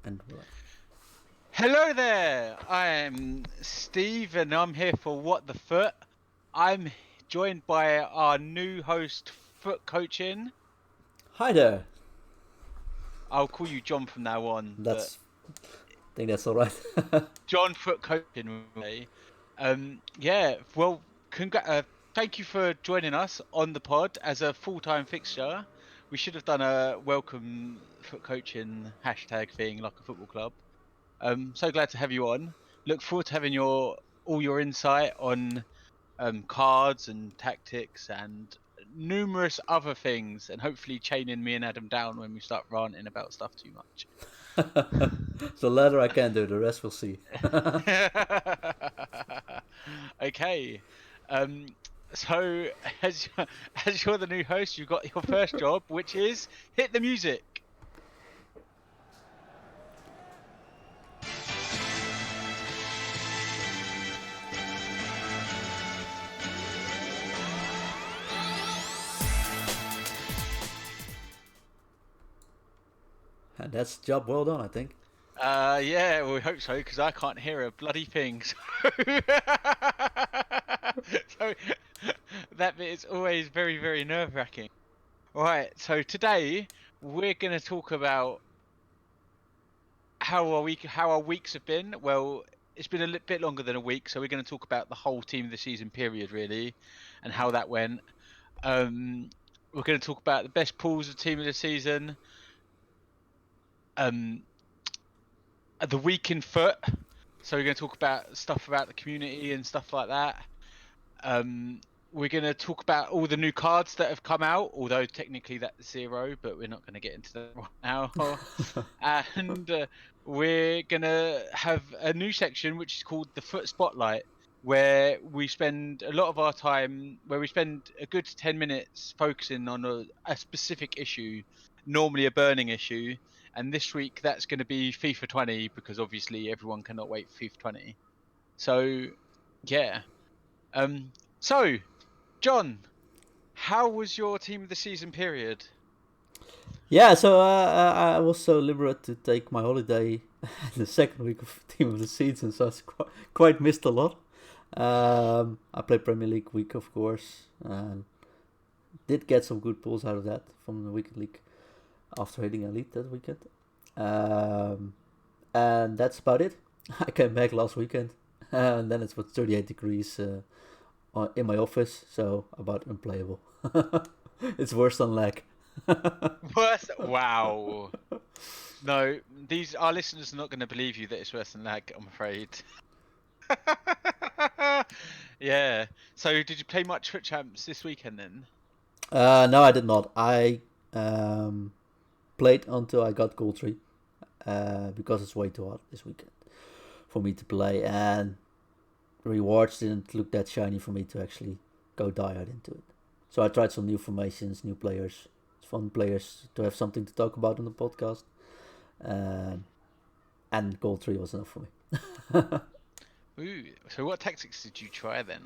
And Hello there, I'm Steve and I'm here for What the FUT. I'm joined by our new host, FUT Coaching. hi there. I'll call you John from now on, but I think that's all right. John FUT Coaching. Really. Yeah, well, thank you for joining us on the pod as a full-time fixture. We should have done a welcome FUT Coaching hashtag thing like a football club. So glad to have you on. Look forward to having all your insight on cards and tactics and numerous other things, and hopefully chaining me and Adam down when we start ranting about stuff too much. The latter I can do. The rest we'll see. Okay. Um, so as you're the new host, you've got your first job, which is hit the music. And that's job well done, I think. Yeah, we hope so because I can't hear a bloody thing. So that bit is always very, very nerve-wracking. Right, so today we're going to talk about how our weeks have been. Well, it's been a bit longer than a week, so we're going to talk about the whole team of the season period really, and how that went. Um, we're going to talk about the best pools of team of the season. Um, the week in foot. So we're going to talk about stuff about the community and stuff like that. Um, we're going to talk about all the new cards that have come out, although technically that's 0, but we're not going to get into that right now. And we're going to have a new section which is called the Foot Spotlight, where we spend a lot of our time, where we spend a good 10 minutes focusing on a specific issue, normally a burning issue. And this week that's going to be FIFA 20 because obviously everyone cannot wait for FIFA 20. So, yeah. So, John, how was your team of the season period? Yeah, so I was so liberate to take my holiday in the second week of team of the season, so I quite missed a lot. I played Premier League week, of course, and did get some good pulls out of that from the weekend league after hitting elite that weekend. Um, and that's about it. I came back last weekend, and then it was 38 degrees in my office, so about unplayable. It's worse than lag. Worse? Wow. No, these our listeners are not going to believe you that it's worse than lag, I'm afraid. Yeah. So, did you play much Foot Champs this weekend then? No, I did not. I um, played until I got goal 3 because it's way too hot this weekend for me to play, and rewards didn't look that shiny for me to actually go die hard into it. So I tried some new formations, new players. It's fun players to have something to talk about on the podcast. Um, and goal 3 was enough for me. Ooh. So, what tactics did you try then?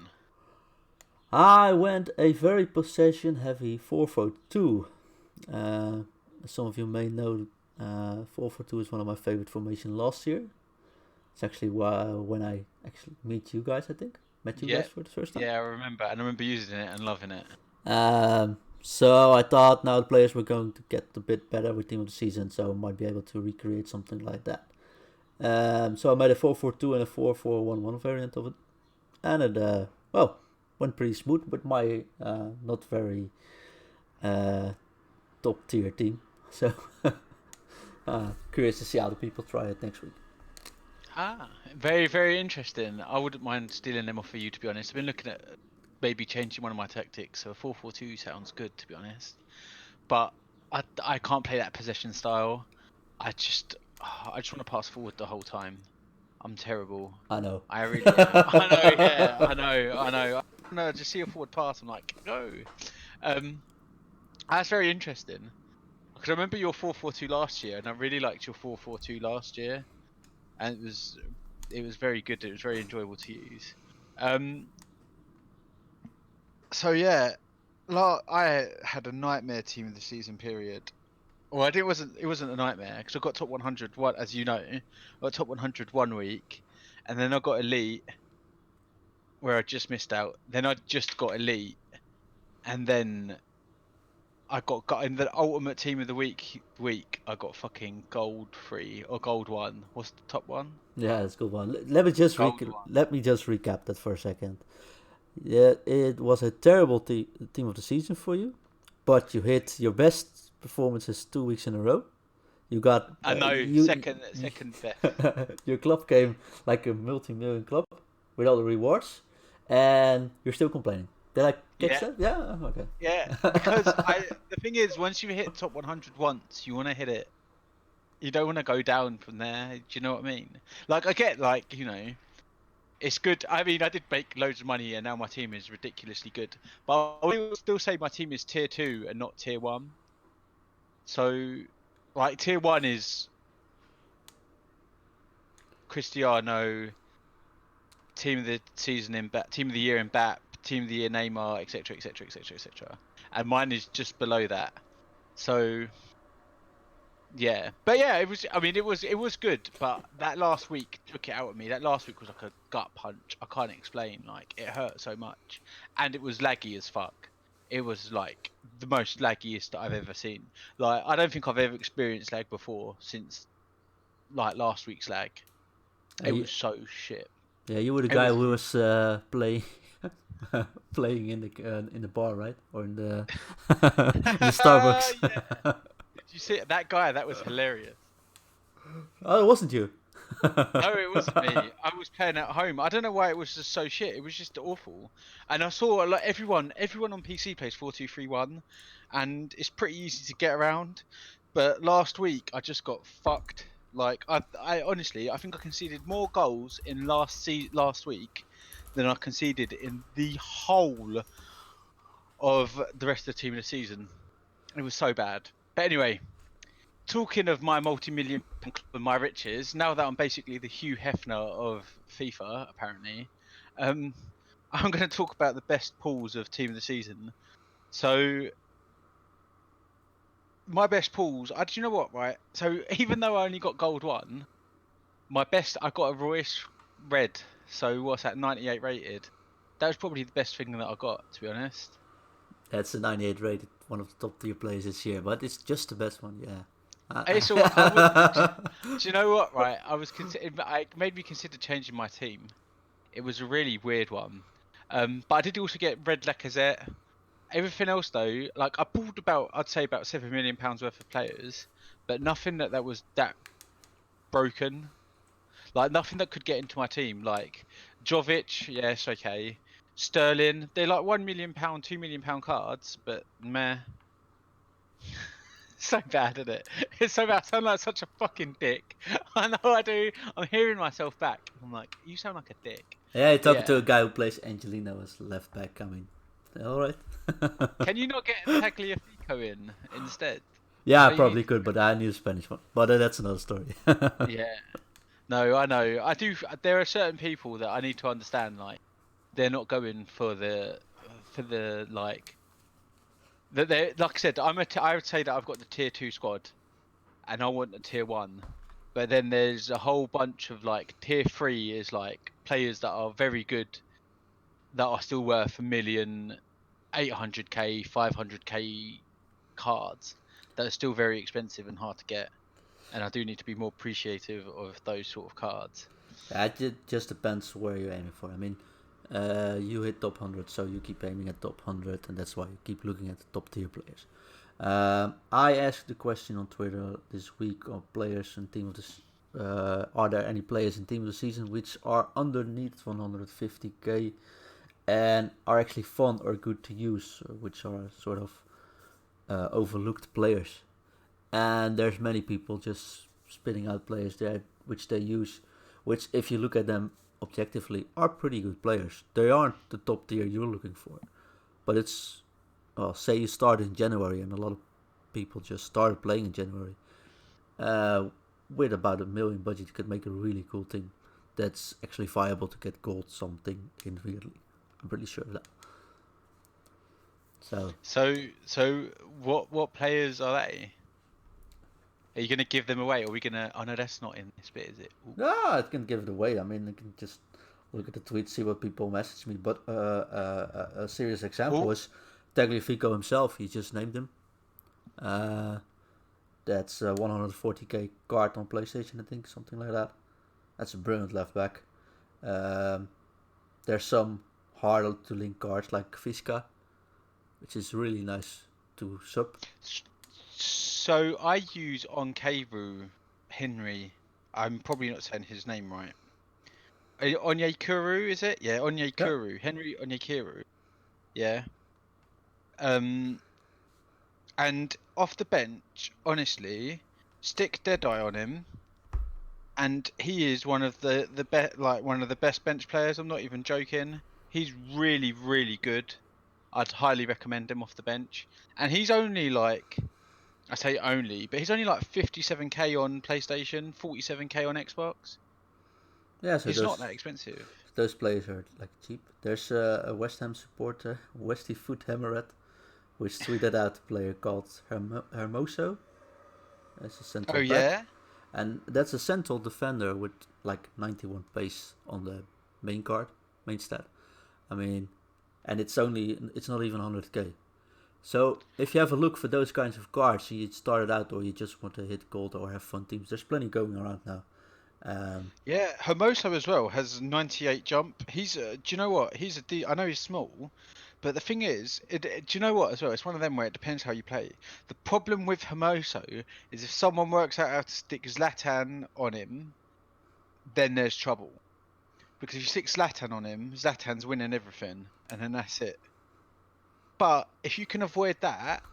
I went a very possession heavy 4-4-2. Some of you may know 4-4-2 is one of my favorite formations last year. It's actually when I actually met you guys, I think. Met you Yeah. guys for the first time. Yeah, I remember, and I remember using it and loving it. So I thought now the players were going to get a bit better with team of the season, so I might be able to recreate something like that. So I made a 4-4-2 and a 4-4-1-1 variant of it, and it went pretty smooth with my not very uh, top tier team. So curious to see how the people try it next week. Ah, very, very interesting. I wouldn't mind stealing them off for you, to be honest. I've been looking at maybe changing one of my tactics, so a 4-4-2 sounds good, to be honest. But I can't play that possession style. I just want to pass forward the whole time. I'm terrible. I know. I really am. I know, yeah, I know. No, just see a forward pass. I'm like, go. Um, that's very interesting because I remember your 4-4-2 last year, and I really liked your 4-4-2 last year, and it was very good. It was very enjoyable to use. Um, so yeah, I had a nightmare team of the season period. Well, it wasn't a nightmare because I got top 100 one, as you know. I got top 100 one week, and then I got elite where I just missed out. Then I just got elite, and then I got in the ultimate team of the week. I got fucking gold 3 or gold 1. What's the top one? Yeah, that's a good one. Let me just Gold 1. recap that for a second. Yeah, it was a terrible team of the season for you, but you hit your best performances 2 weeks in a row. You got I know, you second best. your club came like a multi-million club with all the rewards, and you're still complaining. Did I catch Yeah, that? Yeah. Okay. yeah. Because the thing is, once you hit top 100 once, you want to hit it. You don't want to go down from there. Do you know what I mean? Like I get, like, it's good. I mean, I did make loads of money, and now my team is ridiculously good. But I will still say my team is tier 2 and not tier 1. So, like, tier 1 is Cristiano, team of the season in team of the year in BAP, team of the year Neymar, etc., etc., etc., etc. And mine is just below that. So yeah, but yeah, it was. I mean, it was good, but that last week took it out of me. That last week was like a gut punch. I can't explain. Like it hurt so much, and it was laggy as fuck. It was like the most laggiest that I've ever seen. Like I don't think I've ever experienced lag before since like last week's lag. It You, was so shit. yeah, you were the It guy was. who was playing playing in the bar, right? Or in the in the Yeah. Starbucks. Did you see it? That guy? That was hilarious. Oh, it wasn't you. No, it wasn't me. I was playing at home. I don't know why it was just so shit. It was just awful. And I saw like everyone on PC plays 4-2-3-1, and it's pretty easy to get around. But last week I just got fucked. Like I honestly, I think I conceded more goals in last week than I conceded in the whole of the rest of the team in the season. It was so bad. But anyway, talking of my multi-million club and my riches, now that I'm basically the Hugh Hefner of FIFA, apparently, um, I'm going to talk about the best pools of team of the season. So my best pools, do you know what? Right. So even though I only got gold 1, my best I got a Royce red. So what's that? 98 rated. That was probably the best thing that I got, to be honest. That's a 98 rated, one of the top tier players this year, but it's just the best one, yeah. It's all. I was. Do you know what? Right. I was consider. I made me consider changing my team. It was a really weird one. But I did also get Red Lacazette. Everything else though, like I pulled about, I'd say about £7 million worth of players, but nothing that was that broken. Like nothing that could get into my team. Like Jovic, yes, okay. Sterling, they're like £1 million, £2 million cards, but meh. So bad, isn't it? It's so bad. I sound like such a fucking dick. I know I do. I'm hearing myself back. I'm like, you sound like a dick. Yeah, you're But talking to yeah. a guy who plays Angelino as left back. I mean, all right. Can you not get Tagliafico in instead? Yeah, I Are you? probably could, but I need a Spanish one. But that's another story. Yeah. No, I know. I do. There are certain people that I need to understand. Like, they're not going for the like that. They like I said. I would say that I've got the tier 2 squad, and I want a tier 1. But then there's a whole bunch of like tier 3 is like players that are very good that are still worth 1,000,000, 800k, 500k cards that are still very expensive and hard to get. And I do need to be more appreciative of those sort of cards. Yeah, it just depends where you're aiming for. I mean, you hit top 100, so you keep aiming at top 100, and that's why you keep looking at the top tier players. I asked the question on Twitter this week on players and team of this. Are there any players in team of the season which are underneath 150k and are actually fun or good to use, which are sort of overlooked players? And there's many people just spitting out players there which they use, which if you look at them objectively are pretty good players. They aren't the top tier you're looking for, but it's, well, say you start in January and a lot of people just started playing in January. Uh, with about $1 million budget, you could make a really cool team that's actually viable to get gold something in really. I'm pretty sure of that. So So what players are they? Are you gonna give them away, or are we gonna? Oh no, that's not in this bit, is it? Ooh. No, I can give it away. I mean, I can just look at the tweets, see what people message me. But a serious example Oh, is Tagliafico himself. He just named him. Uh, that's a 140k card on PlayStation, I think, something like that. That's a brilliant left back. Um, there's some harder to link cards like Visca, which is really nice to sub. so I use Onkeru Henry. I'm probably not saying his name right. Onyekuru, is it? Yeah, Yeah. Onyekuru. Henry Onyekuru. Yeah. Um, and off the bench, honestly, stick Deadeye on him, and he is one of one of the best bench players. I'm not even joking. He's really, really good. I'd highly recommend him off the bench. And he's only like, I say only, but he's only like 57k on PlayStation, 47k on Xbox. Yeah, so He's not that expensive. those players are like cheap. There's a West Ham supporter, Westy Foot Hammerhead, which tweeted out a player called Hermoso as a Oh central back, yeah? and that's a central defender with like 91 pace on the main card, main stat. I mean, and it's not even 100k. So if you have a look for those kinds of cards, you started out or you just want to hit gold or have fun teams, there's plenty going around now. Yeah, Hermoso as well has 98 jump. Do you know what? I know he's small, but the thing is, do you know what as well? It's one of them where it depends how you play. The problem with Hermoso is if someone works out how to stick Zlatan on him, then there's trouble. Because if you stick Zlatan on him, Zlatan's winning everything, and then that's it. But if you can avoid that,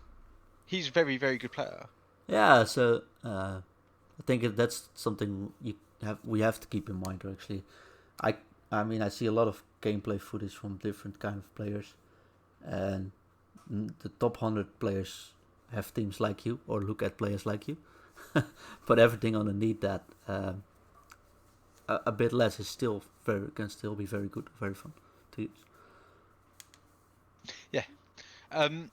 he's a very, very good player. Yeah, so I think that's something we have to keep in mind. Actually, I I mean I see a lot of gameplay footage from different kind of players, and the top 100 players have teams like you or look at players like you, but everything underneath that, a bit less is still can still be very good, very fun to use. Yeah. Um,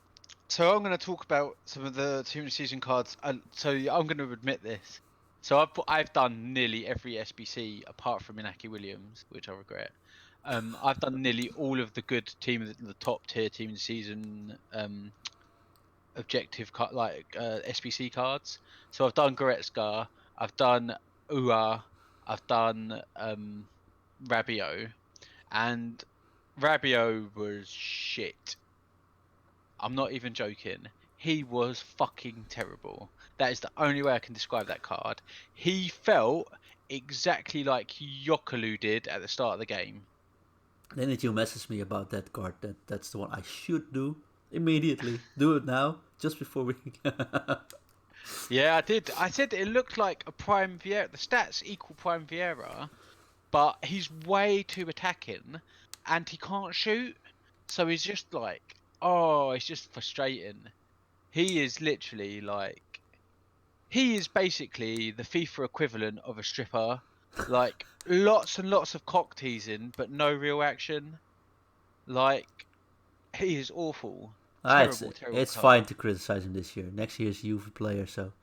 so I'm going to talk about some of the team of the season cards. So I'm going to admit this. So I've done nearly every SBC apart from Inaki Williams, which I regret. I've done nearly all of the good the top tier team of the season objective SBC cards. So I've done Goretzka, I've done Ua, I've done Rabiot, and Rabiot was shit. I'm not even joking. He was fucking terrible. That is the only way I can describe that card. He felt exactly like Yokalu did at the start of the game. Then did you message me about that card? That's the one I should do immediately. Do it now, just before we. Yeah, I did. I said it looked like a Prime Vieira. The stats equal Prime Vieira, but he's way too attacking and he can't shoot. So he's just like, oh, it's just frustrating. He is literally like, he is basically the FIFA equivalent of a stripper. Like, lots and lots of cock teasing, but no real action. Like, he is awful. It's Terrible, terrible fine card. to criticize him this year. Next year's UV player, so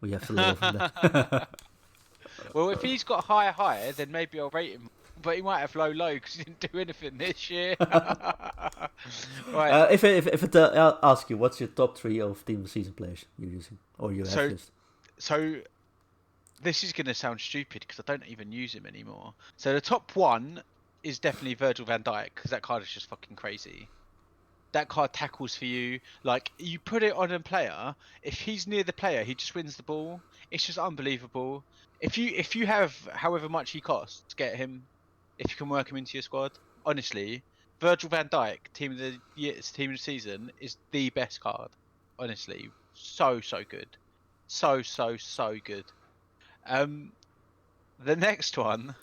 we have to lay off on that. Well, if he's got high, then maybe I'll rate him. But he might have low because he didn't do anything this year. Right. I'll ask you, what's your top three of team of the season players you're using or you have So, used? so this is going to sound stupid because I don't even use him anymore. So the top one is definitely Virgil van Dijk because that card is just fucking crazy. That card tackles for you. Like, you put it on a player, if he's near the player, he just wins the ball. It's just unbelievable. If you have however much he costs, get him. If you can work him into your squad, honestly, Virgil van Dijk, team of the season, is the best card. Honestly, so good, so good. Um, the next one.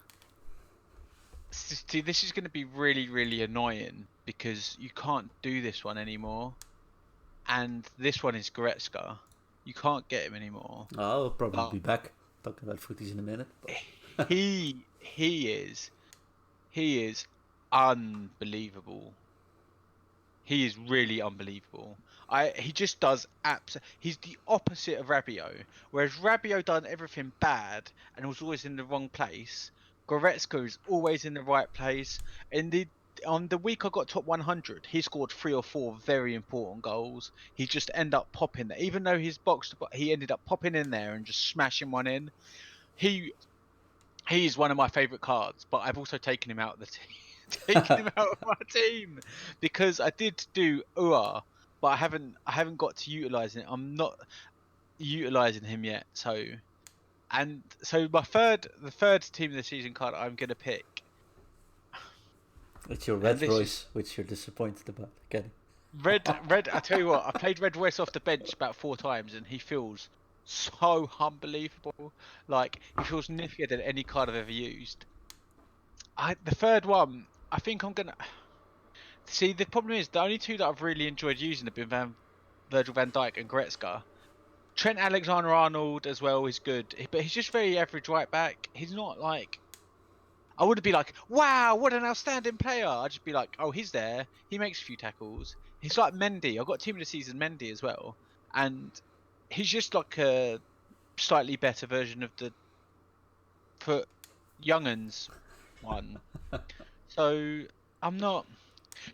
See, this is going to be really, really annoying because you can't do this one anymore. And this one is Goretzka. You can't get him anymore. I'll probably But be back talking about footies in a minute. But he is unbelievable. He is really unbelievable. He just does He's the opposite of Rabiot. Whereas Rabiot done everything bad and was always in the wrong place. Goretzka is always in the right place. In the On the week I got top 100, he scored 3 or 4 very important goals. He just ended up popping there, even though his box, he ended up popping in there and just smashing one in. He he's one of my favourite cards, but I've also taken him out of the team. Taken him out of my team because I did do UR, but I haven't got to utilising it. I'm not utilising him yet. So the third team of the season card I'm gonna pick, It's your and Red this is Royce, which you're disappointed about getting. Red. I tell you what, I played Red Royce off the bench about 4 times, and he feels so unbelievable. Like he feels niftier than any card I've ever used. The third one, I think I'm gonna see. The problem is the only two that I've really enjoyed using have been Virgil van Dijk and Goretzka. Trent Alexander-Arnold as well is good, but he's just very average right back. He's not like I wouldn't be like, wow, what an outstanding player. I'd just be like, oh, he's there. He makes a few tackles. He's like Mendy. I've got team of the season Mendy as well, and he's just like a slightly better version of the FUT Younguns one. So I'm not.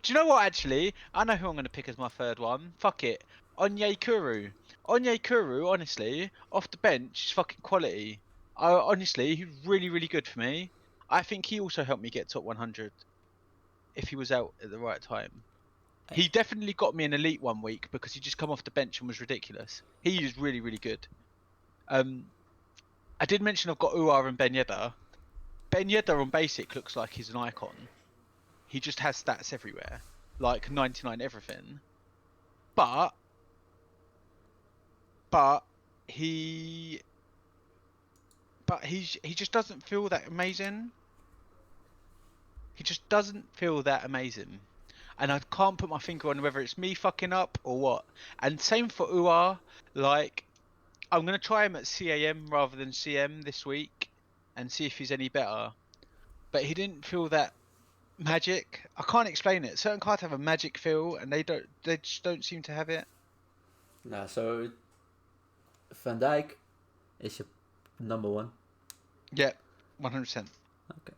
Do you know what? Actually, I know who I'm going to pick as my third one. Fuck it, Onyekuru. Onyekuru, honestly, off the bench, is fucking quality. Honestly, he's really, really good for me. I think he also helped me get top 100 if he was out at the right time. He definitely got me an elite one week because he just come off the bench and was ridiculous. He is really, really good. I did mention I've got Uar and Ben Yedder. Ben Yedder on basic looks like he's an icon. He just has stats everywhere, like 99 everything. But he he just doesn't feel that amazing. He just doesn't feel that amazing. And I can't put my finger on whether it's me fucking up or what. And same for Uar. Like, I'm going to try him at CAM rather than CM this week and see if he's any better. But he didn't feel that magic. I can't explain it. Certain cards have a magic feel and they just don't seem to have it. Nah, so Van Dijk is your number one. Yeah, 100%. Okay.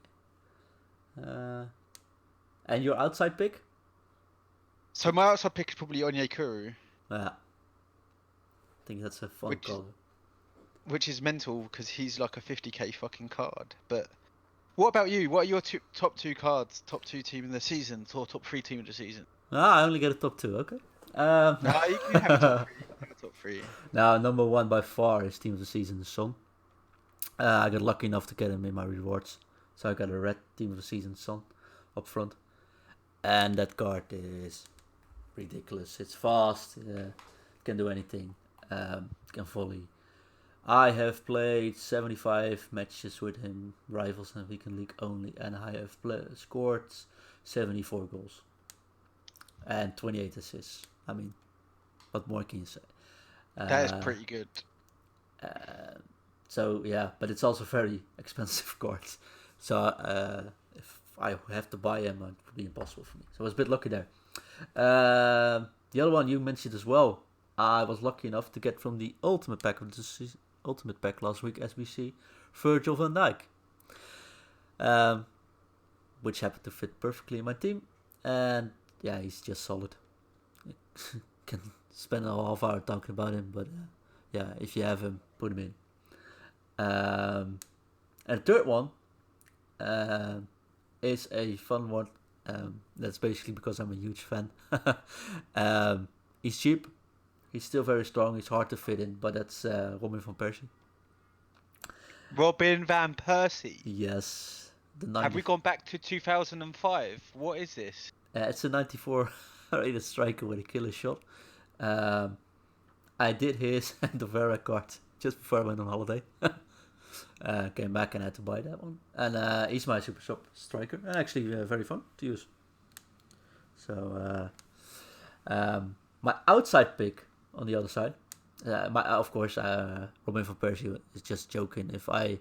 And your outside pick? So my outside pick is probably Onyekuru. Yeah. I think that's a fun call. Which is mental because he's like a 50k fucking card. But what about you? What are your top two cards? Top two team of the season or top three team of the season? I only get a top two, okay. No, you can have a top three. You can have a top three. Now, number one by far is team of the season, Son. I got lucky enough to get him in my rewards. So I got a red team of the season, Son, up front. And that card is ridiculous. It's fast, can do anything, can volley. I have played 75 matches with him, Rivals and Weekend League only, and I have scored 74 goals and 28 assists. I mean, what more can you say? That is pretty good. So yeah, but it's also very expensive cards. So if I have to buy them, it would be impossible for me. So I was a bit lucky there. The other one you mentioned as well, I was lucky enough to get from the ultimate pack of the ultimate pack last week, as we see, Virgil van Dijk, which happened to fit perfectly in my team, and yeah, he's just solid. Can spend a half hour talking about him, but yeah, if you have him, put him in. And the third one is a fun one. That's basically because I'm a huge fan. He's cheap. He's still very strong. He's hard to fit in, but that's Robin van Persie. Robin van Persie. Yes. Have we gone back to 2005? What is this? It's a 94 rated striker with a killer shot. I did his Andorra card just before I went on holiday. Came back and had to buy that one. And he's my super shop striker. And actually very fun to use. So my outside pick on the other side. Of course, Robin van Persie is just joking. If I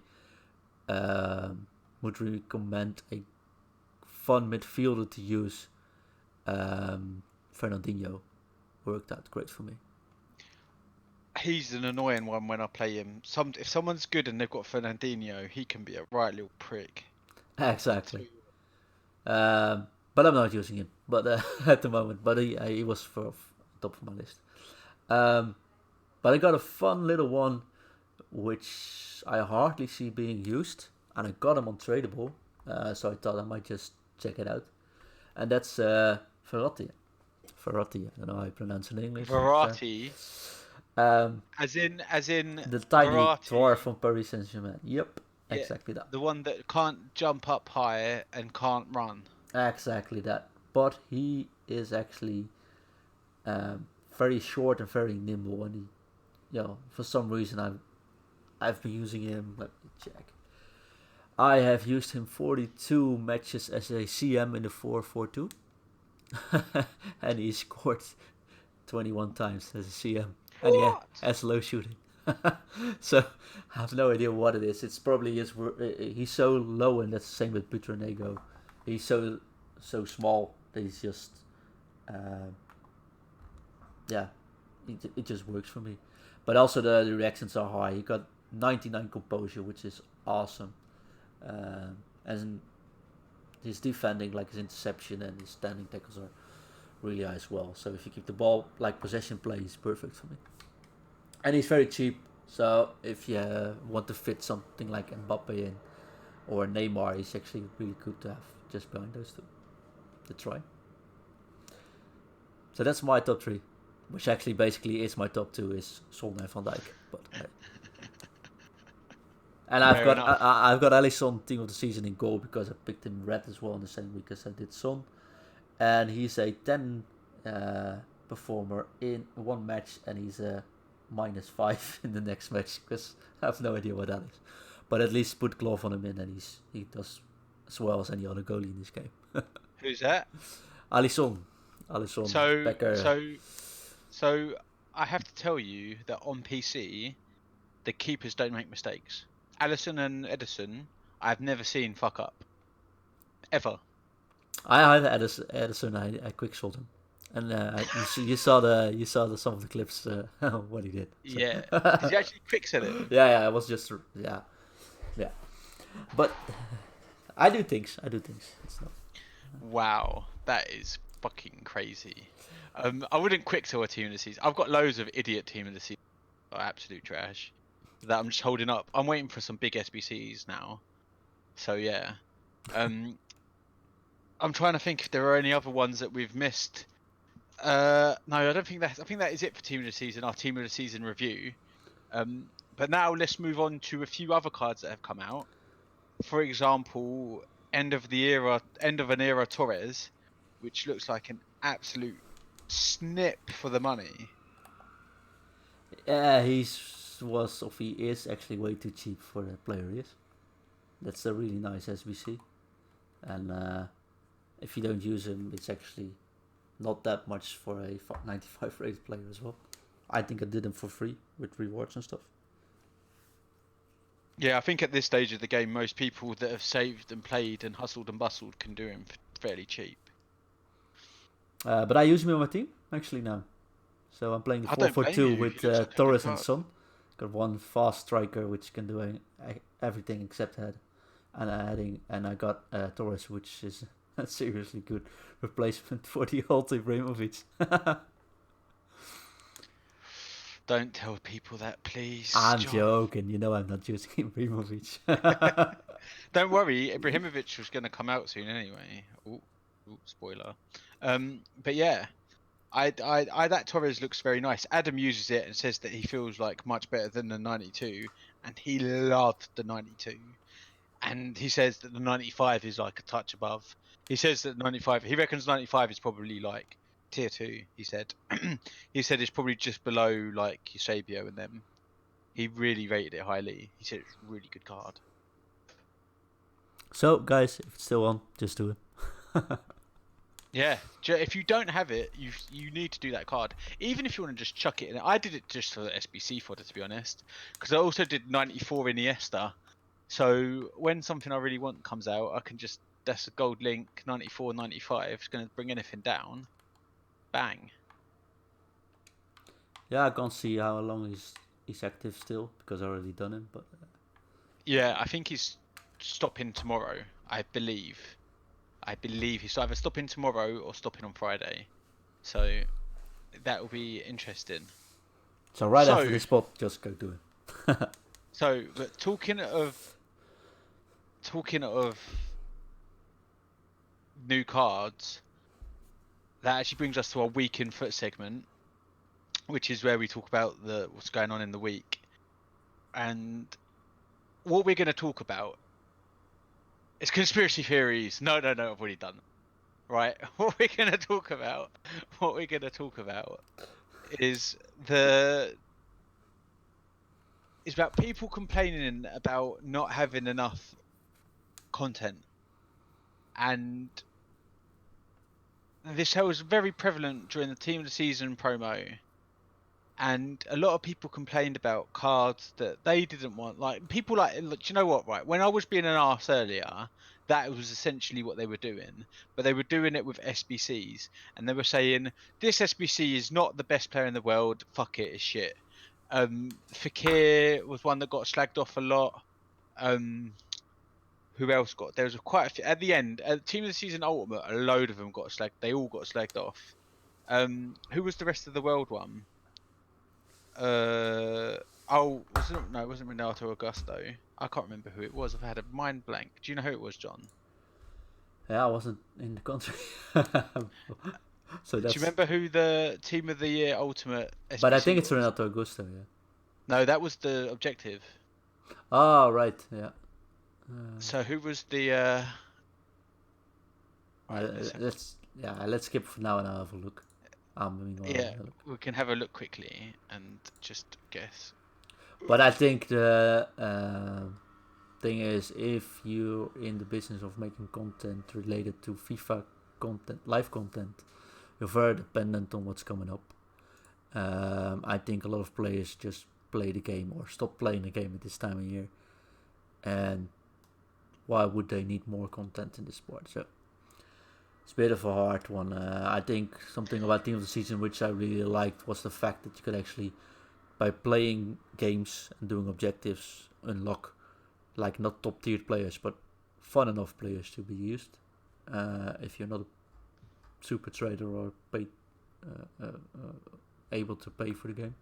would recommend a fun midfielder to use Fernandinho worked out great for me. He's an annoying one when I play him. If someone's good and they've got Fernandinho, he can be a right little prick. Exactly. But I'm not using him. But at the moment, but he was for top of my list. But I got a fun little one, which I hardly see being used, and I got him on tradable, so I thought I might just check it out. And that's Verratti. Verratti, I don't know how you pronounce it in English. Verratti, as in The tiny Verratti, dwarf from Paris Saint-Germain. Yep, yeah, exactly that. the one that can't jump up high and can't run. Exactly that. But he is actually very short and very nimble, and for some reason I've been using him. Let me check. I have used him 42 matches as a CM in the 4-4-2, and he scored 21 times as a CM, and he has low shooting. So I have no idea what it is. It's probably he's so low, and that's the same with Butranego. He's so small that he's just it just works for me. But also the reactions are high. He got 99 composure, which is awesome. And his defending, like his interception and his standing tackles, are really high as well. So if you keep the ball like possession play, he's perfect for me. And he's very cheap. So if you want to fit something like Mbappe in or Neymar, he's actually really good to have just behind those two to try. So that's my top 3. Which actually basically is my top 2 is Son and Van Dijk. But and I've got Alisson team of the season in goal because I picked him red as well in the same week as I did Son, and he's a 10 performer in one match, and he's a -5 in the next match because I have no idea what that is. But at least put glove on him in, and he does as well as any other goalie in this game. Who's that? Alisson. So I have to tell you that on PC, the keepers don't make mistakes. Alisson and Edison, I've never seen fuck up. Ever. I had Edison. I quick sold him, and you saw some of the clips what he did. So. Yeah. Did you actually quick sell it? Yeah. It was just yeah. But I do things. It's not... Wow, that is fucking crazy. I wouldn't quick sell a team of the season. I've got loads of idiot team of the season. Absolute trash. That I'm just holding up. I'm waiting for some big SBCs now. So yeah. I'm trying to think if there are any other ones that we've missed. No, I don't think that. I think that is it for team of the season. Our team of the season review. But now let's move on to a few other cards that have come out. For example, end of an era Torres, which looks like an absolute snip for the money. Yeah, he is actually way too cheap for the player he is. That's a really nice SBC, and if you don't use him, it's actually not that much for a 95 rated player as well. I think I did him for free with rewards and stuff. Yeah, I think at this stage of the game, most people that have saved and played and hustled and bustled can do him fairly cheap. But I use him on my team actually now. So I'm playing the 4-4-2 with Torres and Son. Got one fast striker which can do everything except head, and I got Torres, which is a seriously good replacement for the old Ibrahimovic. Don't tell people that, please. I'm joking. You know I'm not using Ibrahimovic. Don't worry, Ibrahimovic was going to come out soon anyway. Ooh, spoiler. But yeah, I that Torres looks very nice. Adam uses it and says that he feels like much better than the 92, and he loved the 92. And he says that the 95 is like a touch above. He says that 95, he reckons 95 is probably like tier 2, he said. He said it's probably just below like Eusebio and them. He really rated it highly. He said it's a really good card. So guys, if it's still on, just do it. Yeah, if you don't have it, you need to do that card. Even if you want to just chuck it in. I did it just for the SBC fodder, to be honest. Because I also did 94 Iniesta. So when something I really want comes out, I can just, that's a gold link, 94, 95. It's going to bring anything down. bang. Yeah, I can't see how long he's active still because I already done him. But Yeah, I think he's stopping tomorrow. I believe. He's either stopping tomorrow or stopping on Friday. So that will be interesting. so right after So, this spot, just go do it. but talking of new cards, that actually brings us to our week in foot segment, which is where we talk about what's going on in the week. And what we're going to talk about is conspiracy theories. No, I've already done them. Right. What we're going to talk about is the is about people complaining about not having enough content. And this was very prevalent during the team of the season promo. And a lot of people complained about cards that they didn't want. Like people do you know what? Right, when I was being an arse earlier, that was essentially what they were doing. But they were doing it with SBCs, and they were saying this SBC is not the best player in the world. Fuck it, it's shit. Fakir was one that got slagged off a lot. Who else got? There was quite a few at the end. At Team of the Season Ultimate, a load of them got slagged. They all got slagged off. Who was the rest of the world one? Wasn't it? No, it wasn't Renato Augusto. I can't remember who it was. I've had a mind blank. Do you know who it was, John? Yeah, I wasn't in the country, so Do you that's. remember who the Team of the Year Ultimate But I think SBC it's was? Renato Augusto. Yeah. No, that was the objective. Oh right, yeah. So who was the? Right, Let's skip for now and I'll have a look. I'm moving on. yeah, we can have a look quickly and just guess. But I think the thing is, if you're in the business of making content related to FIFA content, live content, you're very dependent on what's coming up. I think a lot of players just play the game or stop playing the game at this time of year. And why would they need more content in the sport? So it's a bit of a hard one. I think something about Team of the Season which I really liked was the fact that you could actually, by playing games and doing objectives, unlock like not top tier players but fun enough players to be used. If you're not a super trader or paid, able to pay for the game.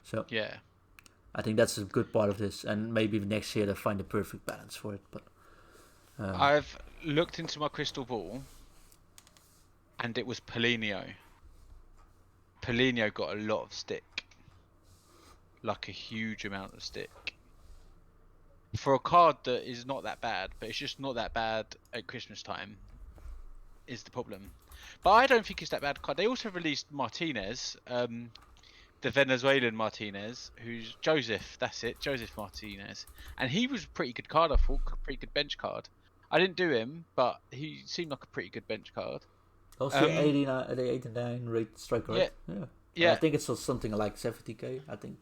So yeah, I think that's a good part of this, and maybe next year they find the perfect balance for it. But I've looked into my crystal ball, and it was Paulinho. Paulinho got a lot of stick, like a huge amount of stick, for a card that is not that bad, but it's just not that bad at Christmas time. Is the problem? But I don't think it's that bad card. They also released Martinez, the Venezuelan Martinez, who's Joseph. That's it, Joseph Martinez, and he was a pretty good card. I thought, pretty good bench card. I didn't do him, but he seemed like a pretty good bench card. also 89, the 89 rate striker, Yeah, right? Yeah. I yeah, think it's something like 70k. I think.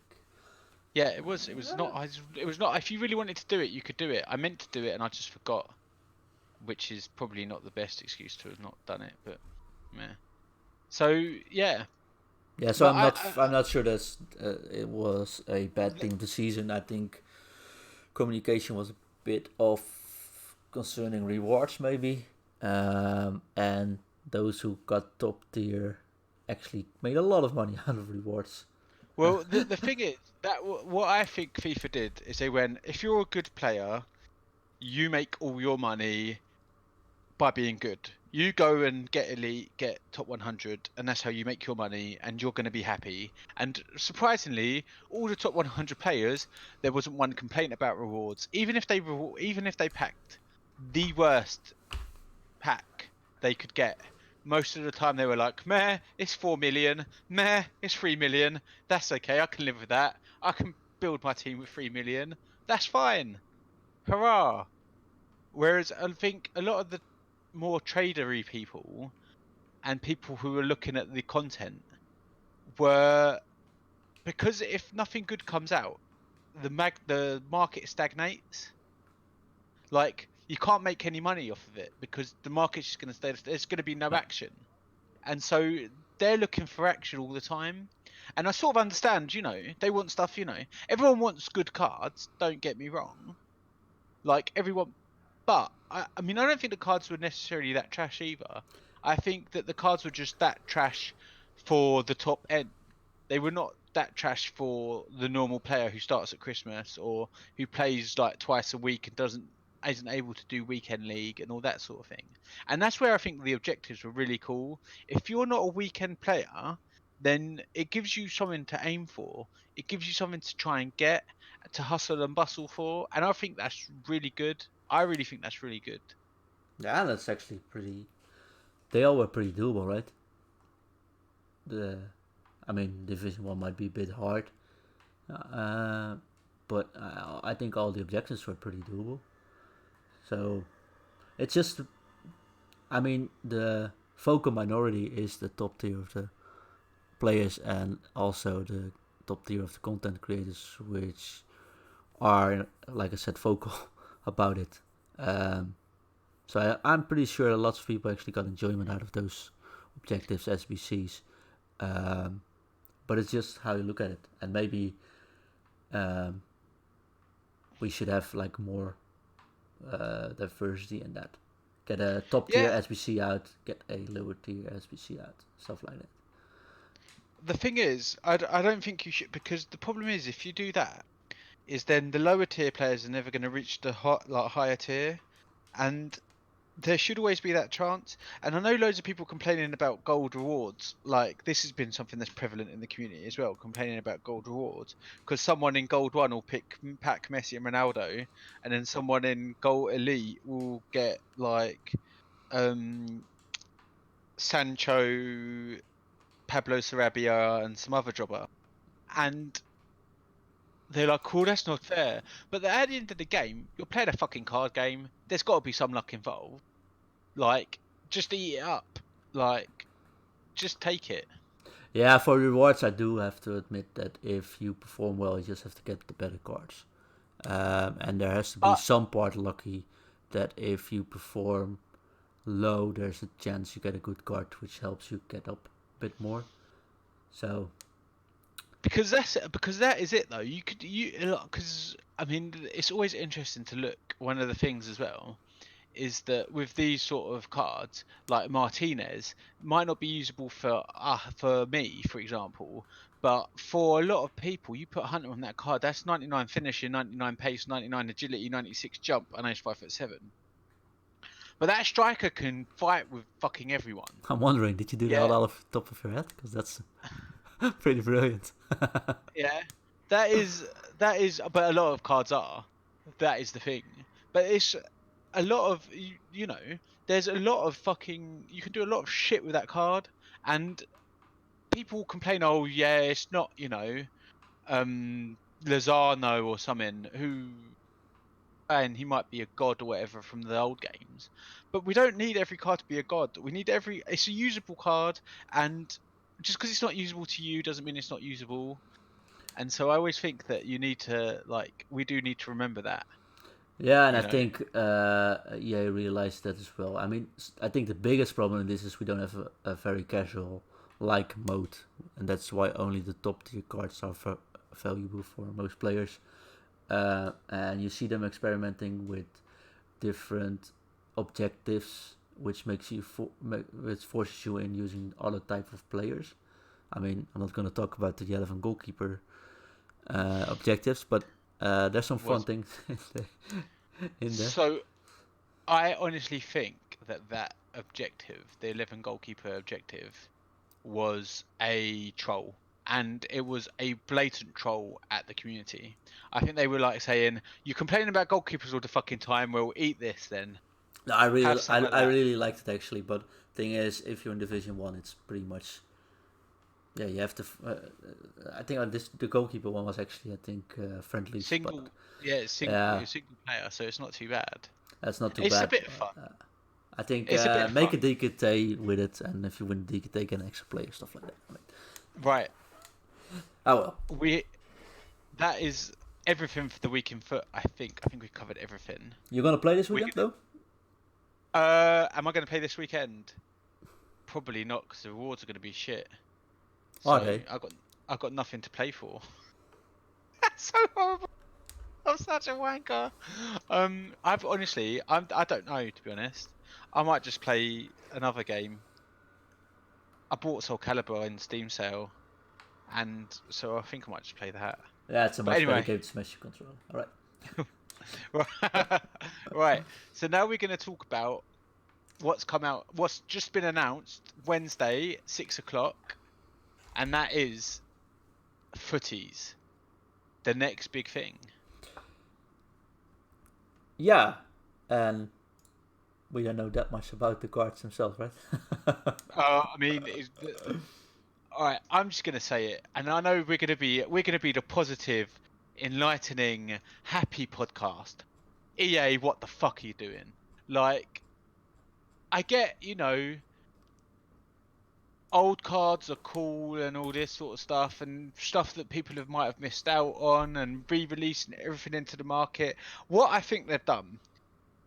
yeah. It was. It was not. It was not. If you really wanted to do it, you could do it. I meant to do it, and I just forgot, which is probably not the best excuse to have not done it. But yeah. So yeah. Yeah, so But I'm not sure that it was a bad thing this season. I think communication was a bit off concerning rewards, maybe, and those who got top tier actually made a lot of money out of rewards. Well, the thing is that what I think FIFA did is they went, if you're a good player, you make all your money by being good. You go and get elite, get top 100, and that's how you make your money, and you're going to be happy. And surprisingly, all the top 100 players, there wasn't one complaint about rewards. Even if they packed the worst pack they could get, most of the time they were like, meh, it's 4 million, meh, it's 3 million. That's okay, I can live with that. I can build my team with 3 million. That's fine. Hurrah. Whereas I think a lot of the more tradery people and people who were looking at the content were, because if nothing good comes out, the market stagnates. Like you can't make any money off of it because the market's just going to stay. There's going to be no action, and so they're looking for action all the time, and I sort of understand. They want stuff. Everyone wants good cards. Don't get me wrong. Like everyone, but I mean, I don't think the cards were necessarily that trash either. I think that the cards were just that trash for the top end. They were not that trash for the normal player who starts at Christmas or who plays like twice a week and isn't able to do weekend league and all that sort of thing. And that's where I think the objectives were really cool. If you're not a weekend player, then it gives you something to aim for. It gives you something to try and get, to hustle and bustle for, and I think that's really good. I really think that's really good. Yeah, that's actually pretty. They all were pretty doable, right? The, I mean, Division One might be a bit hard, uh, but I think all the objectives were pretty doable. So it's just, I mean, the vocal minority is the top tier of the players and also the top tier of the content creators, which are, like I said, vocal about it. So I'm pretty sure lots of people actually got enjoyment out of those objectives, SBCs. Um, but it's just how you look at it, and maybe um, we should have like more diversity in that. Get a top tier Yeah, SBC out, get a lower tier SBC out, stuff like that. the thing is, I don't think you should, because the problem is if you do that, is then the lower tier players are never going to reach the higher tier, and there should always be that chance. And I know loads of people complaining about gold rewards. Like this has been something that's prevalent in the community as well, complaining about gold rewards because someone in gold one will pack Messi and Ronaldo, and then someone in gold elite will get like Sancho, Pablo Sarabia, and some other jobber. And they're like, cool, that's not fair. But at the end of the game, you're playing a fucking card game. There's got to be some luck involved. Like, just eat it up. Like, just take it. Yeah, for rewards, I do have to admit that if you perform well, you just have to get the better cards. And there has to be Uh, some part lucky that if you perform low, there's a chance you get a good card, which helps you get up a bit more. So because that is it though. Because I mean, it's always interesting to look. One of the things as well is that with these sort of cards, like Martinez, might not be usable for me, for example, but for a lot of people, you put Hunter on that card, that's 99 finishing, 99 pace, 99 agility, 96 jump, and he's 5'7". But that striker can fight with fucking everyone. I'm wondering, did you do that Yeah, all off the top of your head? Because that's pretty brilliant. yeah. That is, but a lot of cards are. That is the thing. But it's a lot of there's a lot of fucking you can do a lot of shit with that card, and people complain, oh yeah, it's not Lozano or something who, and he might be a god or whatever from the old games, but we don't need every card to be a god. We need it's a usable card, and just because it's not usable to you doesn't mean it's not usable. And so I always think that you need to we do need to remember that. Yeah, and you I know think I realized that as well. I mean, I think the biggest problem in this is we don't have a very casual like mode, and that's why only the top tier cards are valuable for most players. And you see them experimenting with different objectives, which makes you which forces you in using other type of players. I mean, I'm not going to talk about the 11 goalkeeper objectives, but there's some fun was things in there. so I honestly think that objective, the 11 goalkeeper objective, was a troll, and it was a blatant troll at the community. I think they were like saying, "You complaining about goalkeepers all the fucking time? Well, eat this then. No, I Have really, some of I that." really liked it actually. But thing is, if you're in Division One, it's pretty much yeah. You have to. I think on this the goalkeeper one was actually I think friendlies, but Single, yeah, it's yeah, single player, so it's not too bad. that's not too It's a bad. bit of fun. I think It's a bit of make fun, a DKT with it, and if you win DKT, get an extra player, stuff like that. I mean, right? oh well. We That is everything for the week in foot. I think we've covered everything. You gonna play this We weekend though? Am I going to play this weekend? Probably not, because the rewards are going to be shit. Are So they? I got nothing to play for. That's so horrible. I'm such a wanker. I don't know, to be honest. I might just play another game. I bought Soul Calibur in Steam sale, and so I think I might just play that. Yeah, it's a But much better anyway, game to smash your controller. All right. right. So now we're going to talk about what's come out, what's just been announced Wednesday, 6 o'clock, and that is footies, the next big thing. Yeah, and we don't know that much about the cards themselves, right? I mean, all right. I'm just gonna say it, and I know we're gonna be the positive, enlightening, happy podcast. EA, what the fuck are you doing? Like, I get, old cards are cool and all this sort of stuff, and stuff that people might have missed out on, and re-releasing everything into the market. What I think they've done,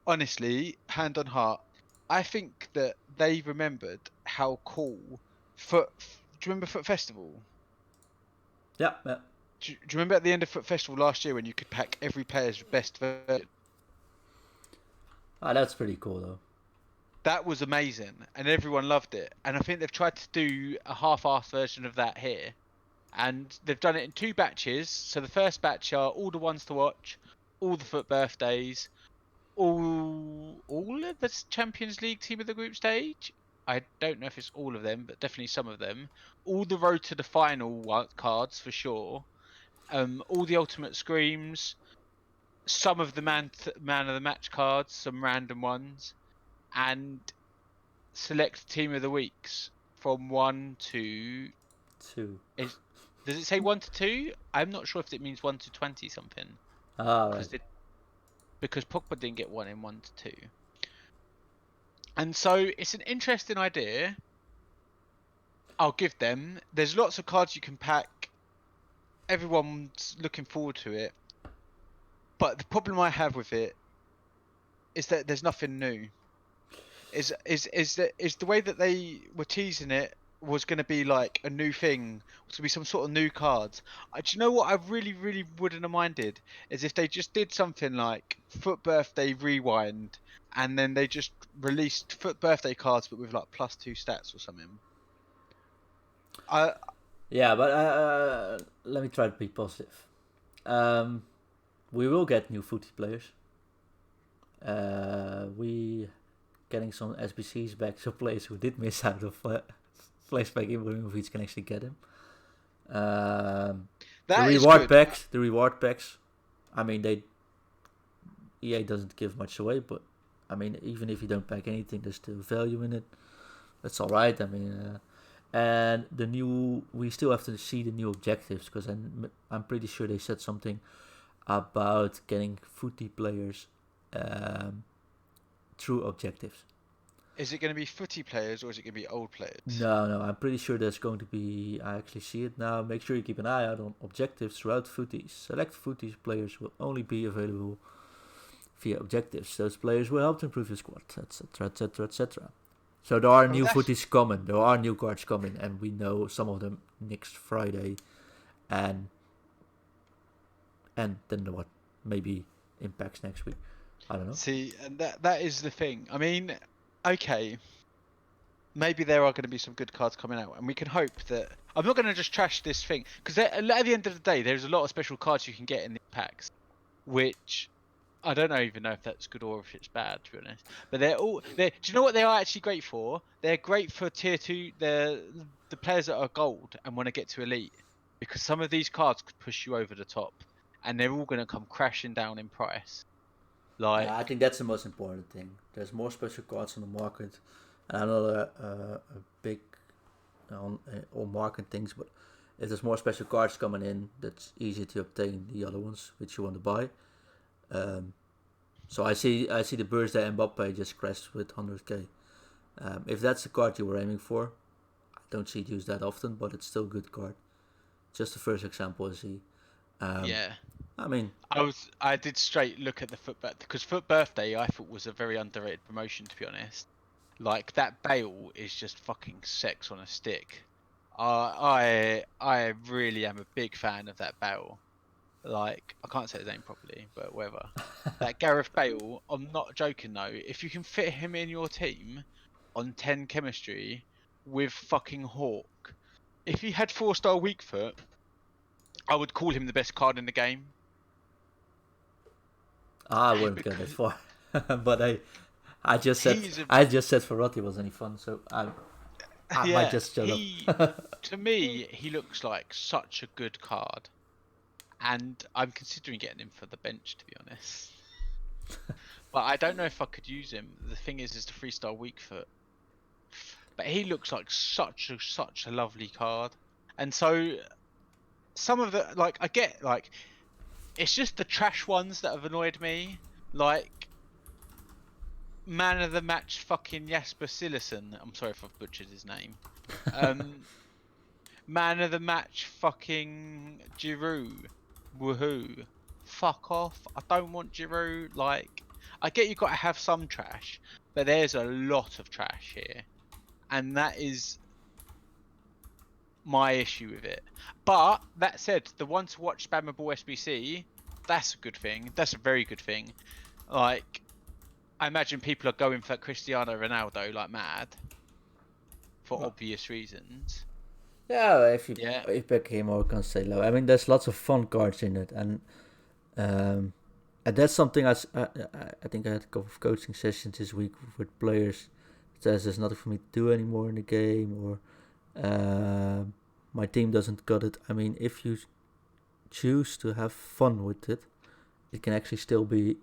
honestly, hand on heart, I think that they remembered how cool Foot. Do you remember Foot Festival? Yeah, yeah. Do you remember at the end of Foot Festival last year when you could pack every player's best version? Ah, that's pretty cool though. That was amazing, and everyone loved it. And I think they've tried to do a half-assed version of that here, and they've done it in two batches. So the first batch are all the ones to watch, all the Foot birthdays, all of the Champions League team of the group stage. I don't know if it's all of them, but definitely some of them. All the road to the final cards for sure. All the ultimate screams, some of the man of the match cards, some random ones, and select team of the weeks from 1 to 2. is does it say 1 to 2? I'm not sure if it means 1 to 20 something, Ah, right. because Pogba didn't get one in 1 to 2. And so it's an interesting idea. I'll give them. There's lots of cards you can pack. Everyone's looking forward to it. But the problem I have with it is that there's nothing new. Is the way that they were teasing it was going to be like a new thing, was going to be some sort of new cards. Do you know what I really, really wouldn't have minded is if they just did something like Foot Birthday Rewind, and then they just released Foot Birthday cards but with like +2 stats or something. I Yeah, but let me try to be positive. We will get new footy players. We getting some SBCs back, so players who did miss out of flashback Ibrahimovic can actually get him. That is good. The reward packs. I mean, EA doesn't give much away, but I mean, even if you don't pack anything, there's still value in it. That's all right. I mean, and we still have to see the new objectives, because I'm pretty sure they said something about getting footy players through objectives. Is it going to be footy players or is it going to be old players? No, I'm pretty sure there's going to be. I actually see it now. Make sure you keep an eye out on objectives throughout footies. Select footies players will only be available via objectives. Those players will help to improve your squad, etc., etc., etc. So there are new footies coming. There are new cards coming, and we know some of them next Friday, and then what? Maybe impacts next week. I don't know. See, and that is the thing. I mean, okay, maybe there are going to be some good cards coming out, and we can hope that. I'm not going to just trash this thing, because at the end of the day, there's a lot of special cards you can get in the packs, which I don't even know if that's good or if it's bad, to be honest. But do you know what they are actually great for? They're great for tier 2. They're the players that are gold and want to get to elite, because some of these cards could push you over the top, and they're all going to come crashing down in price. Yeah, I think that's the most important thing. There's more special cards on the market, and I'm not a big on market things, but if there's more special cards coming in, that's easier to obtain the other ones which you want to buy. So I see the birthday Mbappe just crashed with 100k. If that's the card you were aiming for, I don't see it used that often, but it's still a good card. Just the first example I see. Yeah. I mean, I did straight look at the Foot Birthday, because Foot Birthday I thought was a very underrated promotion, to be honest. Like that Bale is just fucking sex on a stick. I really am a big fan of that Bale. Like I can't say his name properly, but whatever. That Gareth Bale, I'm not joking though. If you can fit him in your team on 10 chemistry with fucking Hawk, if he had 4-star weak foot, I would call him the best card in the game. I wouldn't go that Because far, but I just said he's a Ferrati was any fun, so I might yeah, just shut he up. to me he looks like such a good card. And I'm considering getting him for the bench to be honest. But I don't know if I could use him. The thing is the 3-star weak foot. But he looks like such a lovely card. And so some of the like I get like it's just the trash ones that have annoyed me. Like man of the match fucking Jasper Sillison. I'm sorry if I've butchered his name. Um Man of the match fucking Giroud. Woohoo. Fuck off. I don't want Giroud. Like I get you gotta have some trash, but there's a lot of trash here. And that is my issue with it. But that said, the one to watch spammable SBC, that's a good thing. That's a very good thing. Like, I imagine people are going for Cristiano Ronaldo like mad for Well, obvious reasons. yeah, if you Yeah. became more Cancelo, I mean, there's lots of fun cards in it, um, and that's something I think I had a couple of coaching sessions this week with players. It says there's nothing for me to do anymore in the game, or my team doesn't got it. I mean, if you choose to have fun with it, it can actually still be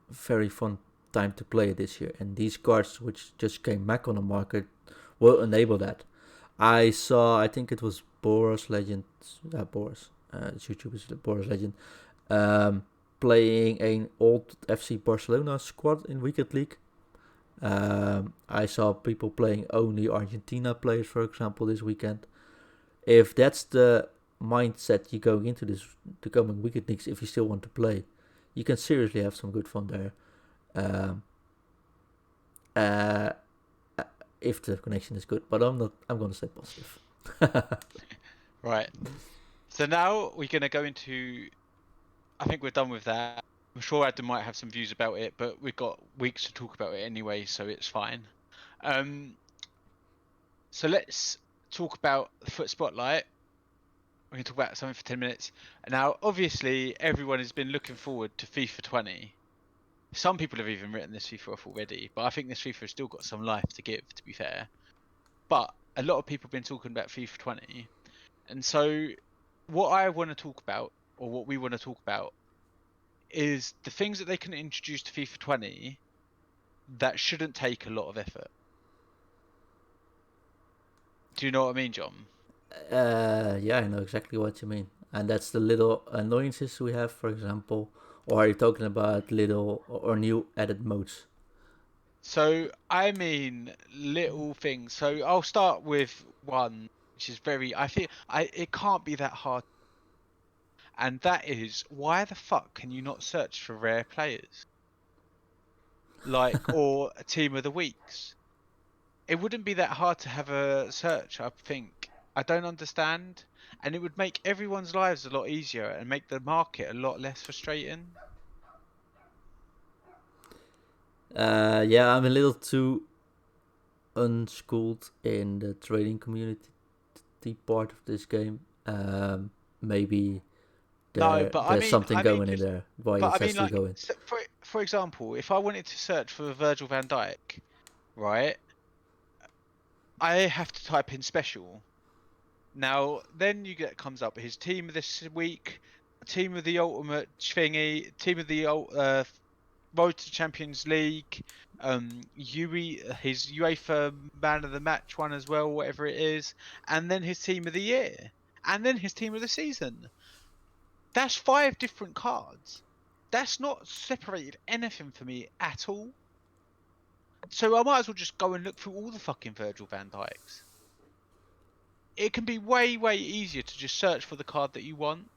very fun time to play this year. And these cards, which just came back on the market, will enable that. I think it was Boris Legend, YouTube is Boris Legend, playing an old FC Barcelona squad in Weekend League. I saw people playing only Argentina players, for example, this weekend. If that's the mindset you going into the coming Weekend Leagues, if you still want to play, you can seriously have some good fun there. Um, uh, if the connection is good, but I'm not. I'm gonna stay positive. Right. So now we're gonna go into. I think we're done with that. I'm sure Adam might have some views about it, but we've got weeks to talk about it anyway, so it's fine. So let's talk about the FUT Spotlight. We're gonna talk about something for 10 minutes. Now, obviously, everyone has been looking forward to FIFA 20. Some people have even written this FIFA off already, but I think this FIFA has still got some life to give, to be fair. But a lot of people have been talking about FIFA 20. And so, what I want to talk about, or what we want to talk about, is the things that they can introduce to FIFA 20 that shouldn't take a lot of effort. Do you know what I mean, John? Yeah, I know exactly what you mean, and that's the little annoyances we have, for example. Or are you talking about little or new added modes? So, I mean, little things. So, I'll start with one, which is very, I think, it can't be that hard. And that is, why the fuck can you not search for rare players? Like, or a team of the weeks? It wouldn't be that hard to have a search, I think. I don't understand. And it would make everyone's lives a lot easier and make the market a lot less frustrating. Yeah, I'm a little too unschooled in the trading community part of this game. Maybe No, but there's something going in just, there why but it I has mean, to like, go in. for example, if I wanted to search for Virgil van Dijk, right, I have to type in special. Now, then you get comes up his team of this week, team of the ultimate thingy, team of the Road to Champions League, his UEFA Man of the Match one as well, whatever it is, and then his team of the year, and then his team of the season. That's 5 different cards. That's not separated anything for me at all. So I might as well just go and look through all the fucking Virgil van Dijks. It can be way, way easier to just search for the card that you want.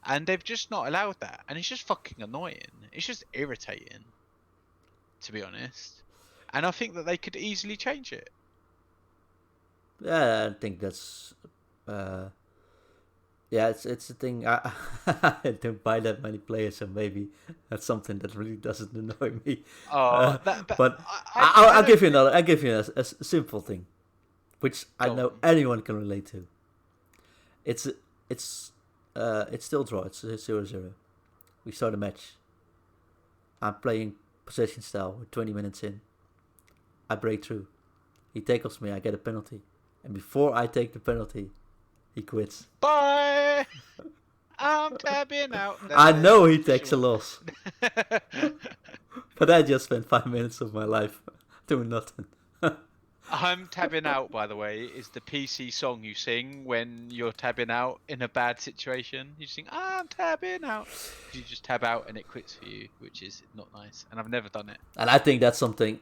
And they've just not allowed that. And it's just fucking annoying. It's just irritating. to be honest. And I think that they could easily change it. Yeah, I think that's. Yeah, it's a thing. I don't buy that many players, so maybe that's something that really doesn't annoy me. Oh, that, but But I I'll don't give you think. another. I'll give you a simple thing, which I Go know on. anyone can relate to. It's it's it's still draw. It's 0-0. We start a match. I'm playing possession style. We're 20 minutes in. I break through. He tackles me. I get a penalty, and before I take the penalty, he quits. Bye. I'm tabbing out. That's I the know he takes a official. loss, but I just spent 5 minutes of my life doing nothing. I'm tabbing out, by the way, is the PC song you sing when you're tabbing out in a bad situation. You sing, I'm tabbing out. You just tab out and it quits for you, which is not nice. And I've never done it. And I think that's something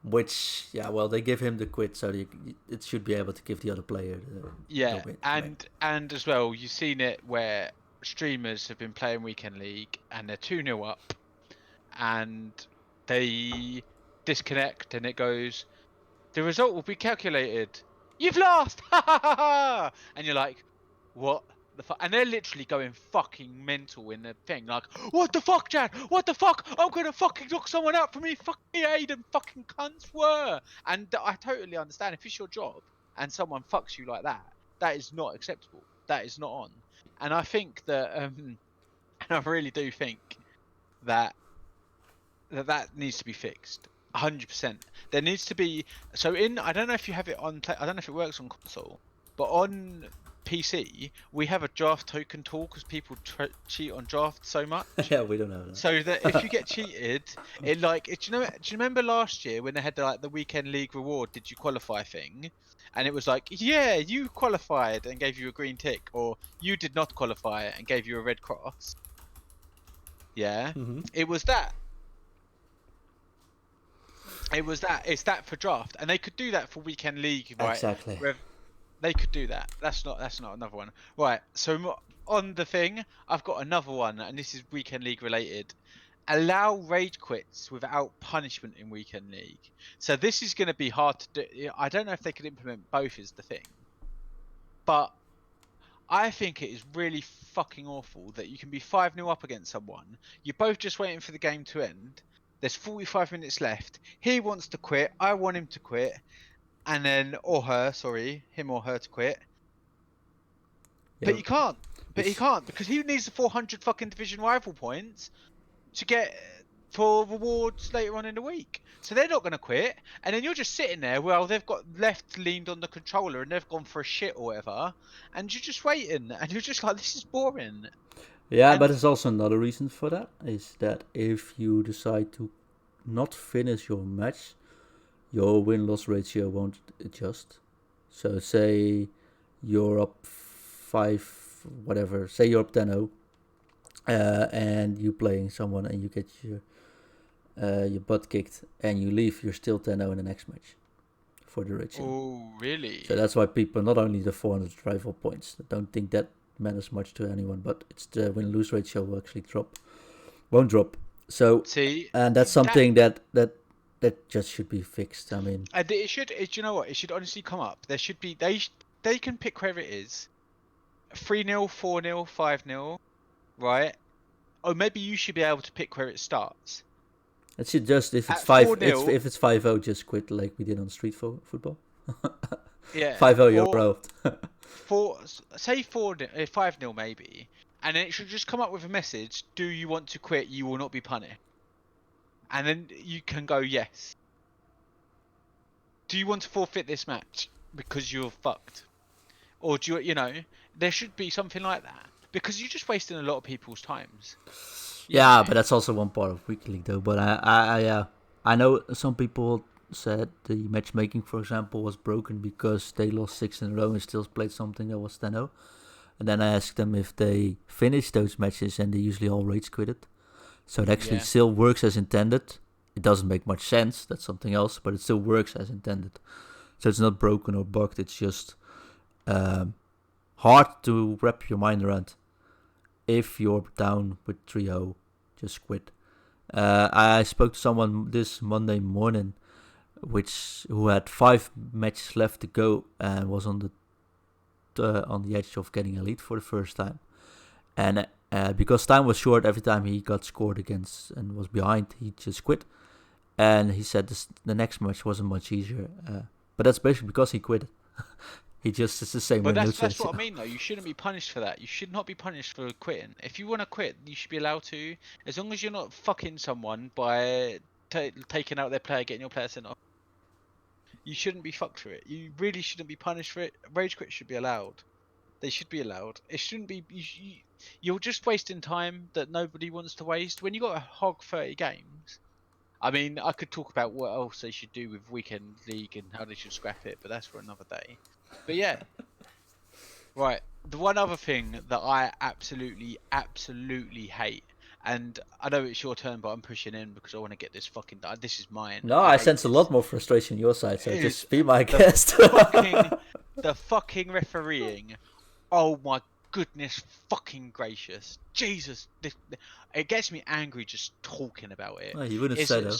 which, yeah, well, they give him the quit, so it should be able to give the other player the Yeah, win. and as well, you've seen it where streamers have been playing Weekend League and they're 2-0 up and they disconnect and it goes, the result will be calculated. You've lost! Ha ha ha ha! And you're like, what the fuck? And they're literally going fucking mental in the thing. Like, what the fuck, Jan? What the fuck? I'm gonna fucking knock someone out for me. Fucking Aiden fucking cunts were. And I totally understand if it's your job and someone fucks you like that, that is not acceptable. That is not on. And I think that, and I really do think that that needs to be fixed. 100%. There needs to be I don't know if you have it on I don't know if it works on console, but on PC we have a draft token tool because people cheat on draft so much. Yeah, we don't know that. So that if you get cheated, it like do you remember last year when they had the weekend league reward, did you qualify thing? And it was like, yeah, you qualified and gave you a green tick, or you did not qualify and gave you a red cross. Yeah. Mm-hmm. It was that. It's that for draft, and they could do that for weekend league, right? Exactly. They could do that. That's not another one, right? So on the thing, I've got another one, and this is weekend league related. Allow rage quits without punishment in weekend league. So this is going to be hard to do. I don't know if they could implement both. Is the thing, but I think it is really fucking awful that you can be 5-0 up against someone. You're both just waiting for the game to end. There's 45 minutes left. He wants to quit. I want him to quit. And then, him or her to quit. Yeah. But he can't. He can't because he needs the 400 fucking division rival points to get for rewards later on in the week. So they're not going to quit. And then you're just sitting there. Well, they've got left leaned on the controller and they've gone for a shit or whatever. And you're just waiting. And you're just like, this is boring. Yeah, but there's also another reason for that, is that if you decide to not finish your match, your win-loss ratio won't adjust. So say you're up 5, whatever, say you're up 10-0, and you playing someone and you get your butt kicked and you leave, you're still 10-0 in the next match for the ratio. Oh, really? So that's why people, not only the 400 rival points, I don't think that matters much to anyone, but it's the win-lose ratio will actually won't drop. So see, and that's something that just should be fixed. I mean, and it should. Do you know what? It should honestly come up. There should be they can pick wherever it is, 3-0, 4-0, 5-0, right? Or maybe you should be able to pick where it starts. it should just if it's At 5-0, if it's 5-0, just quit like we did on street football. Yeah. 5-0, you're out. Say 5-0 maybe, and then it should just come up with a message: do you want to quit? You will not be punished. And then you can go yes. Do you want to forfeit this match because you're fucked, or do you there should be something like that, because you're just wasting a lot of people's times. Yeah, but that's also one part of Weekend League though. But I know some people said the matchmaking, for example, was broken because they lost 6 in a row and still played something that was 10-0. And then I asked them if they finished those matches, and they usually all rage quitted. So it actually still works as intended. It doesn't make much sense, that's something else, but it still works as intended. So it's not broken or bugged, it's just hard to wrap your mind around. If you're down with 3-0, just quit. I spoke to someone this Monday morning, who had 5 matches left to go and was on the edge of getting elite for the first time. And because time was short, every time he got scored against and was behind, he just quit. And he said the next match wasn't much easier. But that's basically because he quit. It's the same But when that's what I mean though. You shouldn't be punished for that. You should not be punished for quitting. If you want to quit, you should be allowed to, as long as you're not fucking someone by taking out their player, getting your player sent off. You shouldn't be fucked for it. You really shouldn't be punished for it. Rage quit should be allowed. They should be allowed. It shouldn't be. You're just wasting time that nobody wants to waste. When you got a hog 30 games, I mean, I could talk about what else they should do with weekend league and how they should scrap it, but that's for another day. But yeah, right. The one other thing that I absolutely, absolutely hate, and I know it's your turn, but I'm pushing in because I want to get this fucking. This is mine. No, I I hate sense a this. lot more frustration on your side, so Is just be my the guest. the fucking refereeing. Oh my goodness fucking gracious. Jesus. It gets me angry just talking about it. Oh, you wouldn't It's, say though.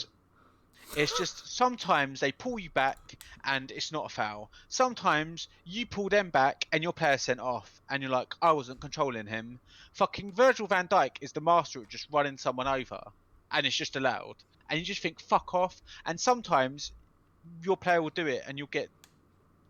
it's just sometimes they pull you back and it's not a foul. Sometimes you pull them back and your player's sent off and you're like, I wasn't controlling him. Fucking Virgil van Dijk is the master at just running someone over and it's just allowed. And you just think, fuck off. And sometimes your player will do it and you'll get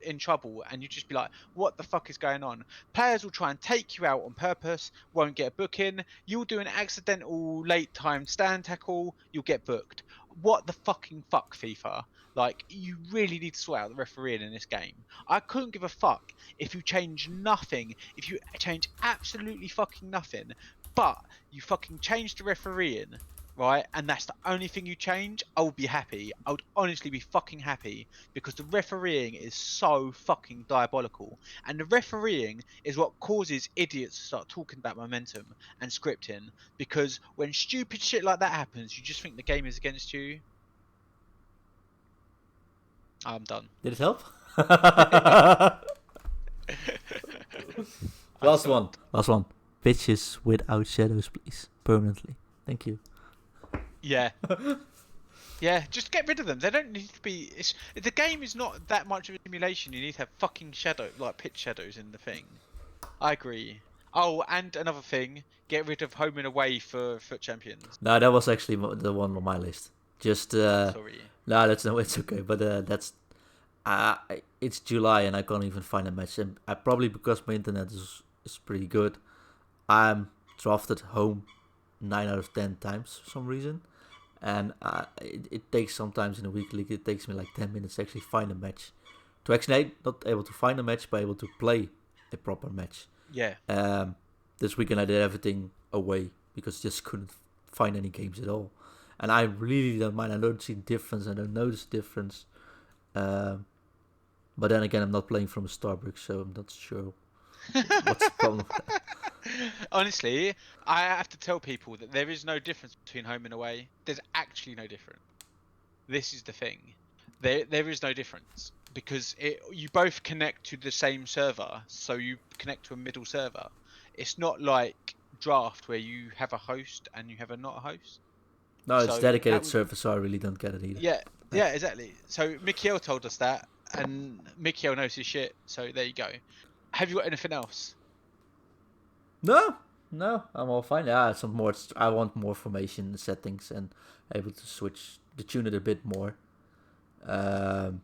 in trouble and you just be like, what the fuck is going on? Players will try and take you out on purpose, won't get a booking. You'll do an accidental late time stand tackle, you'll get booked. What the fucking fuck, FIFA? Like, you really need to sort out the refereeing in this game. I couldn't give a fuck if you change nothing, if you change absolutely fucking nothing, but you fucking change the refereeing, right? And that's the only thing you change, I would be happy. I would honestly be fucking happy because the refereeing is so fucking diabolical. And the refereeing is what causes idiots to start talking about momentum and scripting. Because when stupid shit like that happens, you just think the game is against you. I'm done. Did it help? I'm Last stopped. one. Last one. Bitches without shadows, please. Permanently. Thank you. Yeah. Yeah, just get rid of them. They don't need to be. The game is not that much of a simulation. You need to have fucking pitch shadows in the thing. I agree. Oh, and another thing, get rid of home and away for FUT champions. No, that was actually the one on my list. Just Sorry. no, it's okay. But that's it's July and I can't even find a match. And I probably because my internet is pretty good. I'm drafted home 9 out of 10 times for some reason, and it takes sometimes in a week league. It takes me like 10 minutes to actually find a match. To actually not able to find a match, but able to play a proper match. Yeah. This weekend I did everything away because just couldn't find any games at all. And I really don't mind. I don't see difference. I don't notice difference. But then again, I'm not playing from a Starbucks, so I'm not sure what's the problem with that. Honestly, I have to tell people that there is no difference between home and away. There's actually no difference. This is the thing. There is no difference because you both connect to the same server, so you connect to a middle server. It's not like draft where you have a host and you have a not a host. No, it's So dedicated server, so I really don't get it either. Yeah, exactly. So Mikiel told us that, and Mikiel knows his shit. So there you go. Have you got anything else? No, I'm all fine. Yeah, some more. I want more formation settings and able to switch to tune it a bit more. And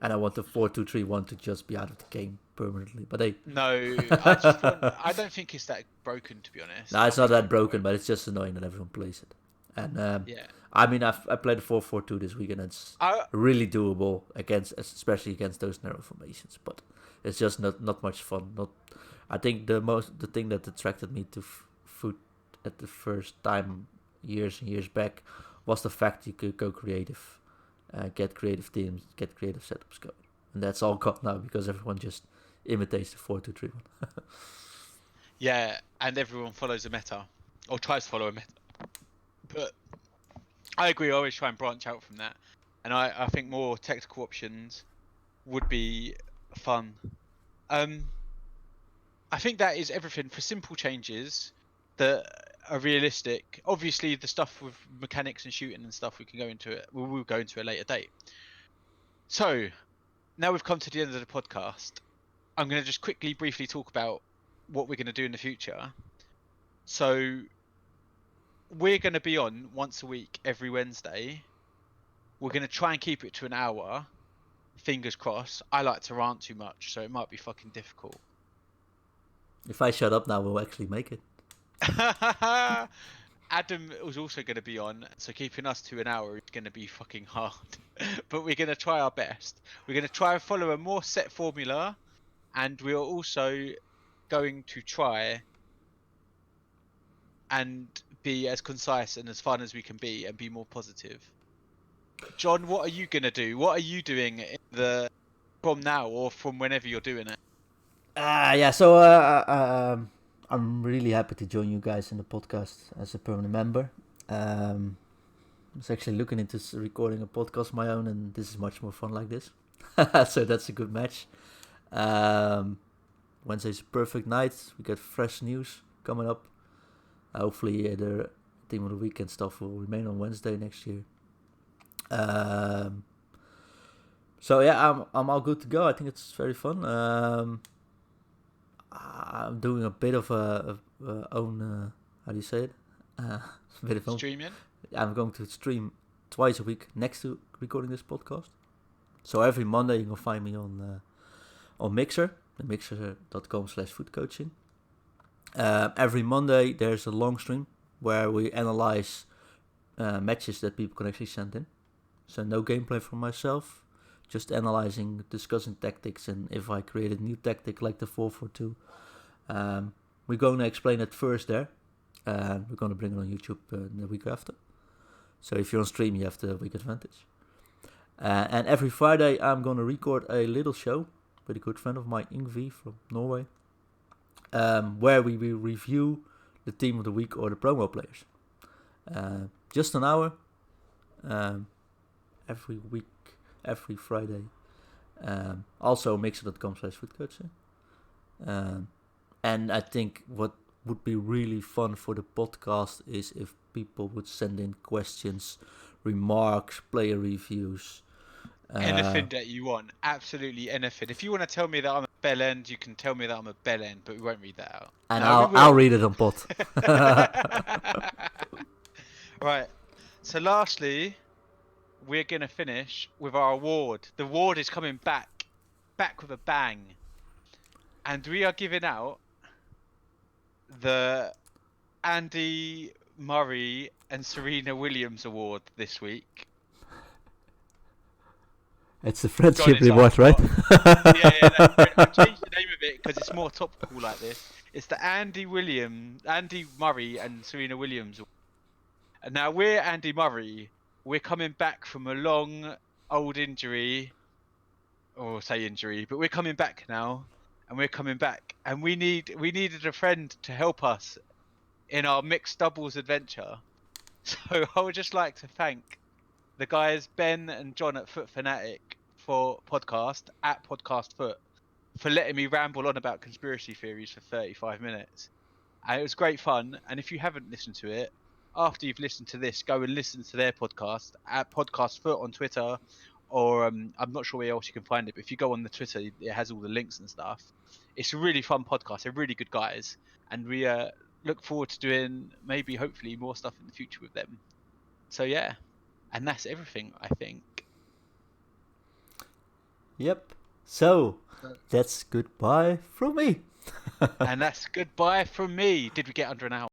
I want the 4-2-3-1 to just be out of the game permanently. But No, I don't think it's that broken, to be honest. no, it's not that broken, but it's just annoying that everyone plays it. And Yeah. I mean, I played the 4-4-2 this week, and it's really doable especially against those narrow formations. But it's just not much fun. I think the thing that attracted me to FUT at the first time years and years back was the fact you could go creative, get creative teams, get creative setups going, and that's all gone now because everyone just imitates the 4-2-3-1. Yeah, and everyone follows a meta, or tries to follow a meta. But I agree, I always try and branch out from that. And I think more tactical options would be fun. I think that is everything for simple changes that are realistic. Obviously, the stuff with mechanics and shooting and stuff, we can go into it. We'll go into a later date. So now we've come to the end of the podcast. I'm going to just quickly, briefly talk about what we're going to do in the future. So we're going to be on once a week, every Wednesday. We're going to try and keep it to an hour. Fingers crossed. I like to rant too much, so it might be fucking difficult. If I shut up now, we'll actually make it. Adam was also going to be on, so keeping us to an hour is going to be fucking hard. But we're going to try our best. We're going to try and follow a more set formula, and we're also going to try and be as concise and as fun as we can be and be more positive. John, what are you going to do? What are you doing from now or from whenever you're doing it? Yeah, so I'm really happy to join you guys in the podcast as a permanent member. I was actually looking into recording a podcast of my own, and this is much more fun like this. So that's a good match. Wednesday's a perfect night. We got fresh news coming up. Hopefully the Team of the Week and stuff will remain on Wednesday next year. So yeah, I'm all good to go. I think it's very fun. I'm doing a bit of a own how do you say it? A bit of streaming. I'm going to stream twice a week next to recording this podcast. So every Monday you can find me on Mixer, mixer.com/footcoaching. Every Monday there's a long stream where we analyze matches that people can actually send in. So no gameplay from myself, just analyzing, discussing tactics, and if I create a new tactic like the 4-4-2, we're going to explain it first there. We're going to bring it on YouTube the week after. So if you're on stream, you have the week advantage. And every Friday, I'm going to record a little show with a good friend of mine, Ingvi from Norway, where we will review the team of the week or the promo players. Just an hour. Every week, every Friday. Also mixer.com/footcoaching. And I think what would be really fun for the podcast is if people would send in questions, remarks, player reviews. Anything that you want. Absolutely anything. If you want to tell me that I'm a bell end, you can tell me that I'm a bell end, but we won't read that out. And no, I'll read it on pod. Right. So lastly, we're going to finish with our award. The award is coming back with a bang. And we are giving out the Andy Murray and Serena Williams award this week. It's the friendship reward, right? I've changed the name of it because it's more topical like this. It's the Andy Murray and Serena Williams. And now we're Andy Murray. We're coming back from a long old injury, or say injury, but we're coming back now, and we're coming back, and we needed a friend to help us in our mixed doubles adventure. So I would just like to thank the guys Ben and John at Foot Fanatic for podcast Foot for letting me ramble on about conspiracy theories for 35 minutes. And it was great fun. And if you haven't listened to it, after you've listened to this, go and listen to their podcast at Podcast Foot on Twitter, or I'm not sure where else you can find it, but if you go on the Twitter, it has all the links and stuff. It's a really fun podcast. They're really good guys, and we look forward to doing maybe, hopefully, more stuff in the future with them. So yeah, and that's everything, I think. Yep. So that's goodbye from me. And that's goodbye from me. Did we get under an hour?